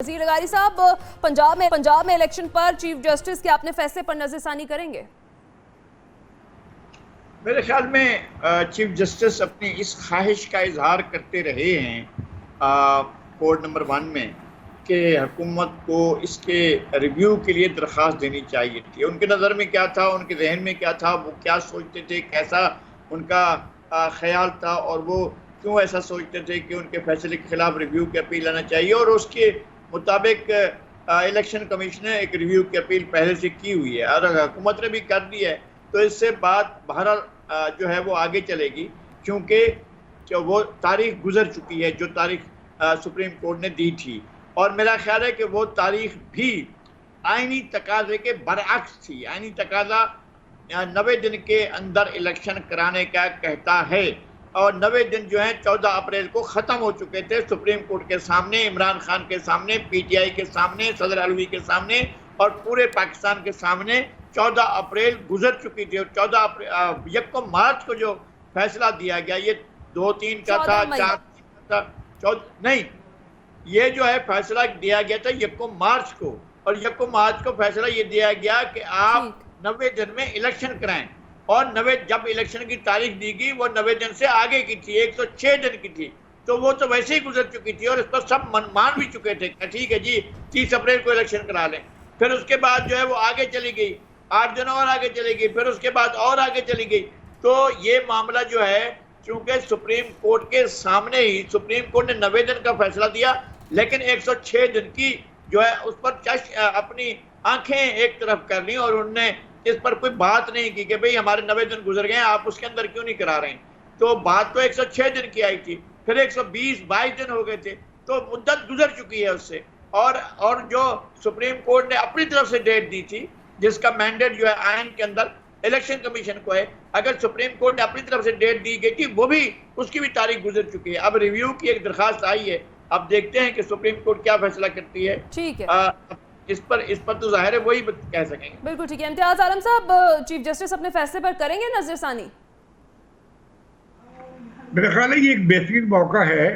वज़ीर लगारी साहब, पंजाब में इलेक्शन पर चीफ जस्टिस के अपने फैसले पर नजरसानी करेंगे? मेरे ख्याल में चीफ जस्टिस अपनी इस ख्वाहिश का इजहार करते रहे हैं कोर्ट नंबर 1 में कि हुकूमत को इसके रिव्यू के लिए दरख्वास्त देनी चाहिए थी। उनके नज़र में क्या था, उनके जहन में क्या था, वो क्या सोचते थे, कैसा उनका ख्याल था और वो क्यों ऐसा सोचते थे कि उनके फैसले के खिलाफ रिव्यू की अपील आना चाहिए। और उसके मुताबिक इलेक्शन कमीशन ने एक रिव्यू की अपील पहले से की हुई है और हुकूमत ने भी कर दी है। तो इससे बात बहरहाल जो है वो आगे चलेगी, क्योंकि जो वो तारीख गुजर चुकी है जो तारीख सुप्रीम कोर्ट ने दी थी। और मेरा ख्याल है कि वो तारीख भी आईनी तकाजे के बरअक्स थी। आईनी तकाजा 90 दिन के अंदर इलेक्शन कराने का कहता है और 90 दिन जो है 14 अप्रैल को ख़त्म हो चुके थे सुप्रीम कोर्ट के सामने, इमरान खान के सामने, पीटीआई के सामने, सदर अलवी के सामने और पूरे पाकिस्तान के सामने 14 अप्रैल गुजर चुकी थी। और 14 अप्रैल 1 मार्च को जो फैसला दिया गया, ये 2-3 का था, 4 का था, नहीं, ये जो है फैसला दिया गया था 1 मार्च को। और 1 मार्च को फैसला ये दिया गया कि आप 90 दिन में इलेक्शन कराएं। और 90 जब इलेक्शन की तारीख दी गई वो 90 दिन से आगे की थी, 106 दिन की थी। तो वो तो वैसे ही गुजर चुकी थी और इस पर सब मान भी चुके थे, ठीक है जी 30 अप्रैल को इलेक्शन करा लें। फिर उसके बाद जो है वो आगे चली गई, 8 दिन और आगे चली गई, फिर उसके बाद और आगे चली गई। तो ये मामला जो है, चूंकि सुप्रीम कोर्ट के सामने ही सुप्रीम कोर्ट ने 90 दिन का फैसला दिया, लेकिन 106 दिन की जो है उस पर अपनी आंखें एक तरफ कर ली और उनने इस पर कोई बात नहीं की कि भाई हमारे 90 दिन गुजर गए, आप उसके अंदर क्यों नहीं करा रहे हैं। तो बात तो 106 दिन की आई थी, फिर 120-22 दिन हो गए थे, तो मुद्दत गुजर चुकी है उससे। और जो सुप्रीम कोर्ट ने अपनी तरफ से डेट दी थी, जिसका मैंडेट जो है आयन के अंदर इलेक्शन कमीशन को है, अगर सुप्रीम कोर्ट ने अपनी तरफ से डेट दी गई थी, वो भी उसकी भी तारीख गुजर चुकी है। अब रिव्यू की एक दरखास्त आई है, अब देखते हैं कि सुप्रीम कोर्ट क्या फैसला करती है। ठीक है, इस पर तो जाहिर है वही कह सकेंगे। बिल्कुल ठीक है। इम्तियाज आलम साहब, चीफ जस्टिस अपने फैसले पर करेंगे नजरसानी? मेरा ख्याल है ये एक बेहतरीन मौका है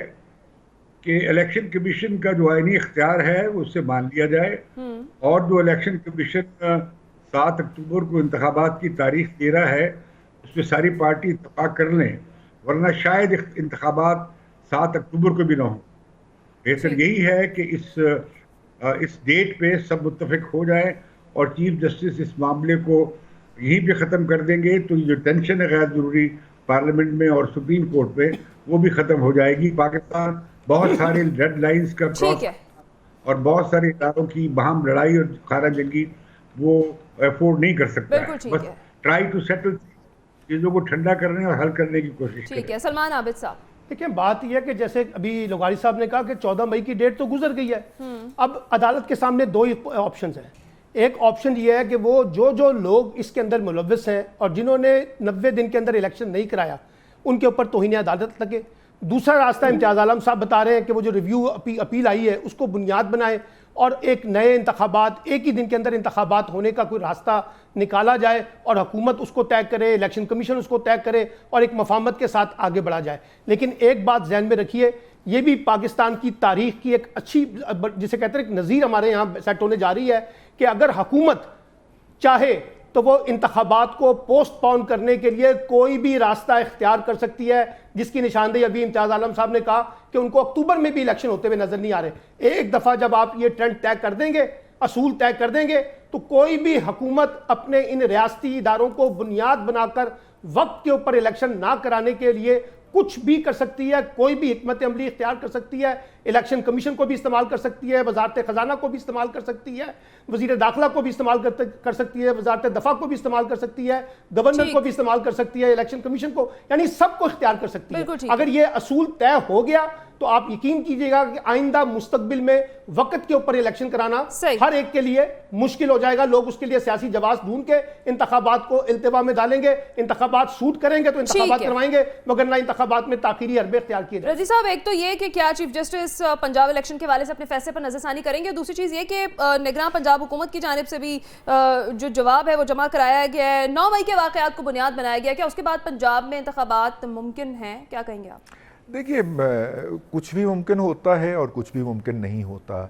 कि इलेक्शन कमीशन का जो आईनी इख्तियार है उससे मान लिया जाए और जो इलेक्शन कमीशन 7 अक्टूबर को इंतखाबात की तारीख दे रहा है उसमें सारी पार्टी इत्तेफाक कर लें, वरना शायद इंतखाबात 7 अक्टूबर को भी ना हो। बेहतर यही है कि इस डेट पे सब मुत्तफिक हो जाए और चीफ जस्टिस इस मामले को यहीं पे ख़त्म कर देंगे, तो जो टेंशन है गैर ज़रूरी पार्लियामेंट में और सुप्रीम कोर्ट में, वो भी ख़त्म हो जाएगी। पाकिस्तान बहुत सारे रेड लाइंस का क्रॉस और बहुत सारे इदारों की बाहम लड़ाई और खाना जंगी वो अफोर्ड नहीं कर सकता है। बस ट्राई टू सेटल चीज़ों को ठंडा करने और हल करने की कोशिश करें। ठीक है, सलमान आबिद साहब। देखिए, बात यह है कि जैसे अभी लगारी साहब ने कहा कि 14 मई की डेट तो गुजर गई है। अब अदालत के सामने 2 ऑप्शंस हैं। एक ऑप्शन ये है कि वो जो लोग इसके अंदर मुलव्वस हैं और जिन्होंने 90 दिन के अंदर इलेक्शन नहीं कराया, उनके ऊपर तौहीन अदालत लगे। दूसरा रास्ता इम्तियाज आलम साहब बता रहे हैं कि वो जो रिव्यू अपील आई है उसको बुनियाद बनाए और एक नए इंतखाबात, एक ही दिन के अंदर इंतखाबात होने का कोई रास्ता निकाला जाए और हुकूमत उसको तय करे, इलेक्शन कमीशन उसको तय करे और एक मफाहमत के साथ आगे बढ़ा जाए। लेकिन एक बात ज़हन में रखिए, ये भी पाकिस्तान की तारीख की एक अच्छी, जिसे कहते हैं एक नज़ीर हमारे यहाँ सेट होने जा रही है कि अगर हुकूमत चाहे तो वो इंतखाबात को पोस्टपोन करने के लिए कोई भी रास्ता इख्तियार कर सकती है, जिसकी निशानदेही अभी इम्तियाज आलम साहब ने कहा कि उनको अक्टूबर में भी इलेक्शन होते हुए नजर नहीं आ रहे। एक दफ़ा जब आप ये ट्रेंड तय कर देंगे, असूल तय कर देंगे, तो कोई भी हुकूमत अपने इन रियासती इदारों को बुनियाद बनाकर वक्त के ऊपर इलेक्शन ना कराने के लिए कुछ भी कर सकती है, कोई भी हिकमत अमली इख्तियार कर सकती है। इलेक्शन कमीशन को भी इस्तेमाल कर सकती है, वजारत खजाना को भी इस्तेमाल कर सकती है, वजीर दाखिला को भी इस्तेमाल कर सकती है, वजारत दफा को भी इस्तेमाल कर सकती है, गवर्नर को भी इस्तेमाल कर सकती है, इलेक्शन कमीशन को, यानी सबको इख्तियार कर सकती है। अगर ये असूल तय हो गया तो आप यकीन कीजिएगा कि आइंदा मुस्तकबिल में वक्त के ऊपर इलेक्शन कराना हर एक के लिए मुश्किल हो जाएगा। लोग उसके लिए सियासी जवाब ढूंढ के इंतखाबात को इल्तिवा में डालेंगे, इंतखाबात शूट करेंगे तो इंतखाबात करवाएंगे, मगर ना इंतखाबात में ताखीरी हरबे इख्तियार किए। रजी साहब, एक तो ये कि क्या चीफ जस्टिस पंजाब इलेक्शन के हवाले से अपने फैसले पर नजरसानी करेंगे, दूसरी चीज ये कि निगरान पंजाब हुकूमत की जानिब से भी जो जवाब है वो जमा कराया गया है, 9 मई के वाकयात को बुनियाद बनाया गया, क्या उसके बाद पंजाब में इंतखाबात मुमकिन है? क्या कहेंगे आप? देखिए, कुछ भी मुमकिन होता है और कुछ भी मुमकिन नहीं होता।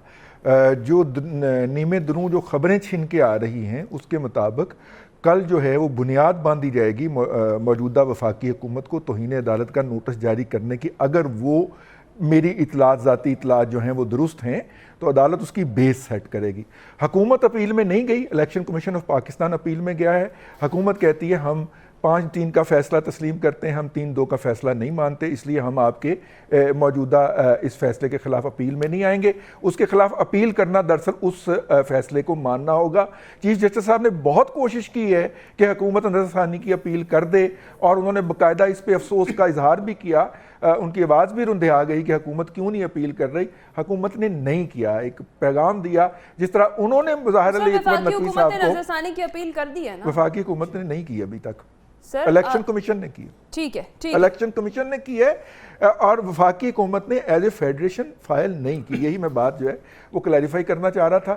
जो नीमे दरूं जो खबरें छीन के आ रही हैं उसके मुताबिक कल जो है वो बुनियाद बांधी जाएगी मौजूदा वफाकी हुकूमत को तौहीन अदालत का नोटिस जारी करने की। अगर वो मेरी इतलात ज़ाती इतलात जो हैं वो दुरुस्त हैं तो अदालत उसकी बेस सेट करेगी। हुकूमत अपील में नहीं गई, election commission of Pakistan appeal में गया है। हुकूमत कहती है हम 5-3 का फैसला तस्लीम करते हैं, हम 3-2 का फैसला नहीं मानते, इसलिए हम आपके मौजूदा इस फैसले के खिलाफ अपील में नहीं आएंगे। उसके खिलाफ अपील करना दरअसल उस फैसले को मानना होगा। चीफ जस्टिस साहब ने बहुत कोशिश की है कि हुकूमत नज़रसानी की अपील कर दे और उन्होंने बाकायदा इस पर अफसोस का इजहार भी किया। उनकी आवाज़ भी रुंधे आ गई कि हुकूमत क्यों नहीं अपील कर रही। हुकूमत ने नहीं किया, एक पैगाम दिया जिस तरह उन्होंने मुज़ाहिर अली अकबर नकवी साहब को नजरसानी की अपील कर दी है ना, वफाकी हुकूमत ने नहीं की अभी तक, सर इलेक्शन कमीशन ने की। ठीक है, ठीक इलेक्शन कमीशन ने की है और वफाकी हुकूमत ने एज ए फेडरेशन फाइल नहीं की। यही मैं बात जो है वो क्लैरिफाई करना चाह रहा था।